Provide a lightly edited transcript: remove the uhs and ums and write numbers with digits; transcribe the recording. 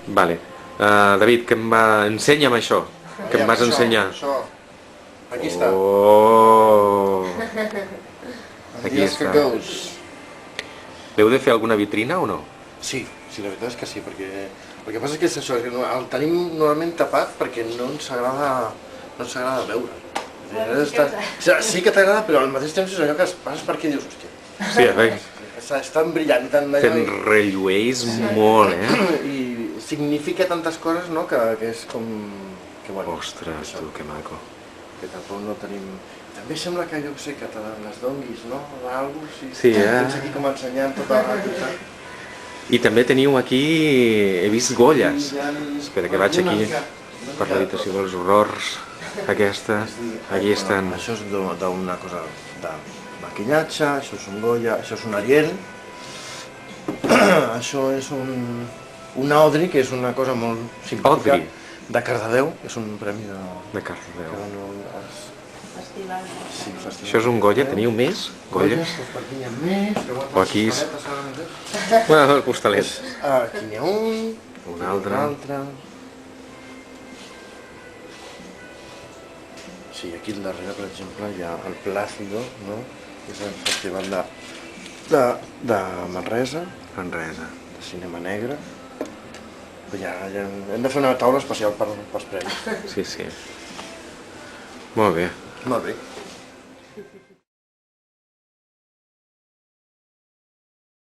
Vale. David, ensenya'm això. Que em vas ensenyar. Això. Aquí està. Oh! Aquí Dies que està. goes. L'heu de fer alguna vitrina o no? Sí, la veritat és que sí, perquè el que passa és que és això, que el tenim normalment tapat perquè no ens agrada veure. Sí que t'agrada, però al mateix temps és allò que passes per aquí i dius, hòstia, Sí, és tan brillant, tan allò... fent rellueix molt, I significa tantes coses, no?, que és com... Que, bueno, Ostres, tu, que maco. que tampoc no tenim... També sembla que, jo sé, que te les donguis, no? Algo, sí. Sí, Tens aquí com ensenyant tota la ciutat. I també teniu aquí, he vist golles. Espera, que vaig aquí per l'habitació dels horrors. Aquesta, aquí estan. Això és d'una cosa de maquillatge, això és un Goya, això és un Ariel. Això és un Audrey, que és una cosa molt simpàtica. Audrey? De Cardedeu, és un premi de... De Cardedeu. Festival. Sí, festival. Això és un Goya, teniu més golles? Doncs per aquí n'hi ha més. O aquí és... Bueno, el costalet. Aquí n'hi ha un altre. Sí, aquí al darrere, per exemple, hi ha el Plácido, no? Que és el festival de Manresa, Manresa. de cinema negre. Però ja hem de fer una taula especial pels premis. Sí, sí. Molt bé. Molt bé.